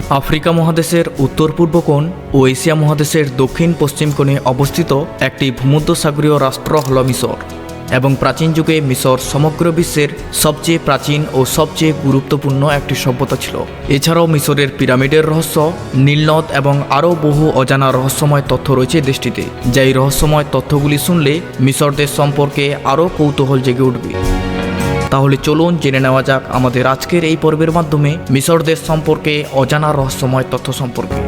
Africa মহাদেশের উত্তর পূর্ব কোণ ও এশিয়া মহাদেশের দক্ষিণ পশ্চিম কোণে অবস্থিত একটি ভূমধ্যসাগরীয় রাষ্ট্র হল মিশর এবং প্রাচীন যুগে মিশর সমগ্র বিশ্বের সবচেয়ে প্রাচীন ও সবচেয়ে গুরুত্বপূর্ণ একটি সভ্যতা ছিল। এছাড়াও মিশরের পিরামিডের রহস্য, নীলনদ এবং আরও বহু অজানা রহস্যময় তথ্য রয়েছে দেশটিতে, যা এই রহস্যময় তথ্যগুলি শুনলে মিশর দেশ সম্পর্কে আরও কৌতূহল জেগে উঠবে। তাহলে চলুন জেনে নেওয়া যাক আমাদের আজকের এই পর্বের মাধ্যমে মিশর দেশ সম্পর্কে অজানা রহস্যময় তথ্য সম্পর্কে।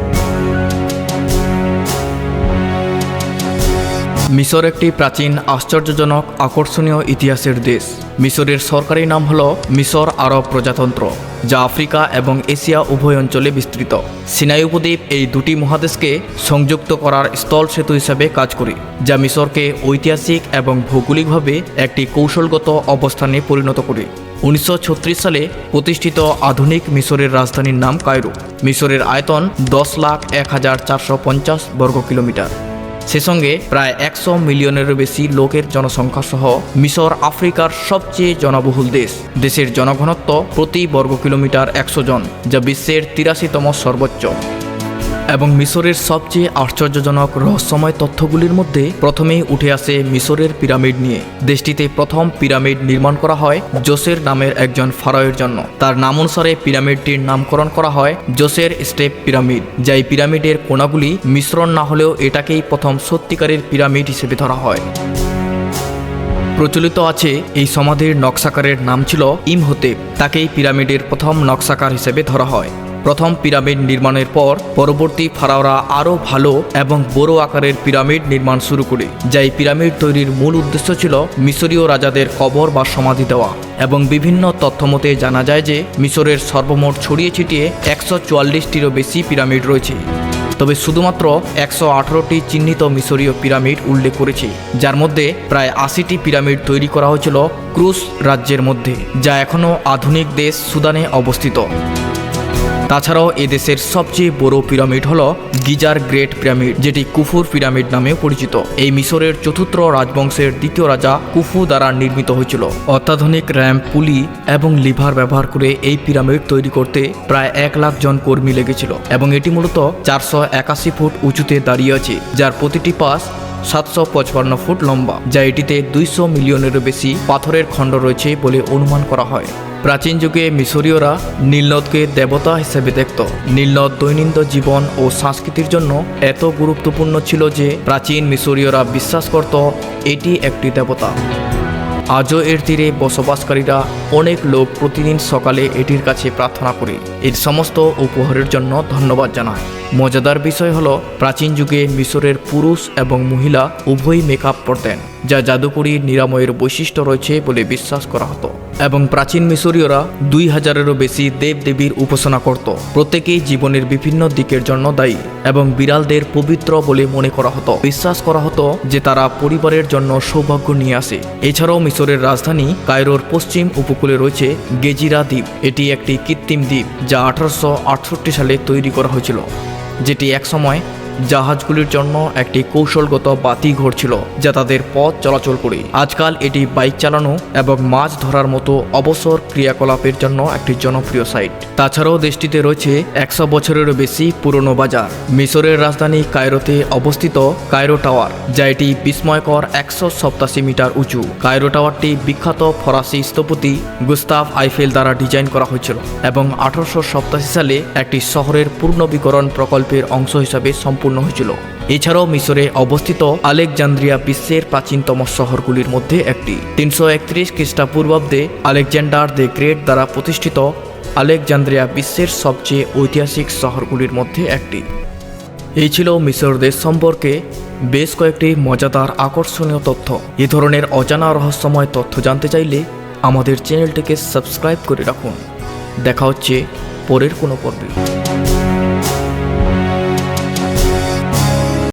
মিশর একটি প্রাচীন, আশ্চর্যজনক, আকর্ষণীয় ইতিহাসের দেশ। মিশরের সরকারি নাম হল মিশর আরব প্রজাতন্ত্র, যা আফ্রিকা এবং এশিয়া উভয় অঞ্চলে বিস্তৃত। সিনাই উপদ্বীপ এই দুটি মহাদেশকে সংযুক্ত করার স্থল সেতু হিসাবে কাজ করে, যা মিশরকে ঐতিহাসিক এবং ভৌগোলিকভাবে একটি কৌশলগত অবস্থানে পরিণত করে। 1936 সালে প্রতিষ্ঠিত আধুনিক মিশরের রাজধানীর নাম কায়রো। মিশরের আয়তন 10,01,450 বর্গ কিলোমিটার। সে সঙ্গে প্রায় 100 মিলিয়নেরও বেশি লোকের জনসংখ্যা সহ মিশর আফ্রিকার সবচেয়ে জনবহুল দেশ। দেশের জনঘনত্ব প্রতি বর্গ কিলোমিটার 100 জন, যা বিশ্বের 83তম সর্বোচ্চ। এবং মিশরের সবচেয়ে আশ্চর্যজনক রহস্যময় তথ্যগুলির মধ্যে প্রথমেই উঠে আসে মিশরের পিরামিড নিয়ে। দেশটিতে প্রথম পিরামিড নির্মাণ করা হয় জোসের নামের একজন ফারাওয়ের জন্য। তার নাম অনুসারে পিরামিডটির নামকরণ করা হয় জোসের স্টেপ পিরামিড, যা এই পিরামিডের কোণাগুলি মিশ্রণ না হলেও এটাকেই প্রথম সত্যিকারের পিরামিড হিসেবে ধরা হয়। প্রচলিত আছে এই সমাধির নকশাকারের নাম ছিল ইমহোতেপ। তাকেই পিরামিডের প্রথম নকশাকার হিসেবে ধরা হয়। প্রথম পিরামিড নির্মাণের পর পরবর্তী ফারাওরা আরও ভালো এবং বড় আকারের পিরামিড নির্মাণ শুরু করে, যা এই পিরামিড তৈরির মূল উদ্দেশ্য ছিল মিশরীয় রাজাদের কবর বা সমাধি দেওয়া। এবং বিভিন্ন তথ্যমতে জানা যায় যে মিশরের সর্বমোট ছড়িয়ে ছিটিয়ে 144টিরও বেশি পিরামিড রয়েছে। তবে শুধুমাত্র 118টি চিহ্নিত মিশরীয় পিরামিড উল্লেখ করেছে, যার মধ্যে প্রায় 80টি পিরামিড তৈরি করা হয়েছিল ক্রুস রাজ্যের মধ্যে, যা এখনও আধুনিক দেশ সুদানে অবস্থিত। তাছাড়াও এদেশের সবচেয়ে বড় পিরামিড হল গিজার গ্রেট পিরামিড, যেটি কুফুর পিরামিড নামেও পরিচিত। এই মিশরের চতুর্থ রাজবংশের দ্বিতীয় রাজা কুফু দ্বারা নির্মিত হয়েছিল। অত্যাধুনিক র্যাম্প, পুলি এবং লিভার ব্যবহার করে এই পিরামিড তৈরি করতে প্রায় 1 লাখ জন কর্মী লেগেছিল এবং এটি মূলত 481 ফুট উঁচুতে দাঁড়িয়ে আছে, যার প্রতিটি পাশ 755 ফুট লম্বা, যা এটিতে 200 মিলিয়নেরও বেশি পাথরের খণ্ড রয়েছে বলে অনুমান করা হয়। প্রাচীন যুগে মিশরীয়রা নীলনদকে দেবতা হিসেবে দেখত। নীলনদ দৈনন্দিন জীবন ও সংস্কৃতির জন্য এত গুরুত্বপূর্ণ ছিল যে প্রাচীন মিশরীয়রা বিশ্বাস করত এটি একটি দেবতা। আজও এর তীরে বসবাসকারীরা অনেক লোক প্রতিদিন সকালে এটির কাছে প্রার্থনা করে এর সমস্ত উপহারের জন্য ধন্যবাদ জানায়। মজাদার বিষয় হলো প্রাচীন যুগে মিশরের পুরুষ এবং মহিলা উভয়ই মেকআপ পরতেন, যা জাদুকরী নিরাময়ের বৈশিষ্ট্য রয়েছে বলে বিশ্বাস করা হতো। এবং প্রাচীন মিশরীয়রা 2000-এরও বেশি দেবদেবীর উপাসনা করত। প্রত্যেকেই জীবনের বিভিন্ন দিকের জন্য দায়ী এবং বিড়ালদের পবিত্র বলে মনে করা হতো। বিশ্বাস করা হতো যে তারা পরিবারের জন্য সৌভাগ্য নিয়ে আসে। এছাড়াও মিশরের রাজধানী কায়রোর পশ্চিম উপকূলে রয়েছে গেজিরা দ্বীপ। এটি একটি কৃত্রিম দ্বীপ, যা 1868 সালে তৈরি করা হয়েছিল, যেটি একসময় জাহাজগুলির জন্য একটি কৌশলগত বাতিঘর ছিল, যা তাদের পথ চলাচল করে। আজকাল এটি বাইক চালানো এবং মাছ ধরার মতো অবসর ক্রিয়াকলাপের জন্য একটি জনপ্রিয় সাইট। তাছাড়াও দেশটিতে রয়েছে 100 বছরেরও বেশি পুরনো বাজার। মিশরের রাজধানী কায়রোতে অবস্থিত কায়রো টাওয়ার, যা এটি বিস্ময়কর 187 মিটার উঁচু। কায়রো টাওয়ারটি বিখ্যাত ফরাসি স্থপতি গুস্তাভ আইফেল দ্বারা ডিজাইন করা হয়েছিল এবং 1887 সালে একটি শহরের পুনর্নবীকরণ প্রকল্পের অংশ হিসাবে সম্পূর্ণ হয়েছিল। এছাড়াও মিশরে অবস্থিত আলেকজান্দ্রিয়া বিশ্বের প্রাচীনতম শহরগুলির মধ্যে একটি। 331 খ্রিস্টপূর্বাব্দে আলেকজান্ডার দ্য গ্রেট দ্বারা প্রতিষ্ঠিত আলেকজান্দ্রিয়া বিশ্বের সবচেয়ে ঐতিহাসিক শহরগুলির মধ্যে একটি। এই ছিল মিশর দেশ সম্পর্কে বেশ কয়েকটি মজাদার, আকর্ষণীয় তথ্য। এ ধরনের অজানা রহস্যময় তথ্য জানতে চাইলে আমাদের চ্যানেলটিকে সাবস্ক্রাইব করে রাখুন। দেখা হচ্ছে পরের কোনো পর্বে।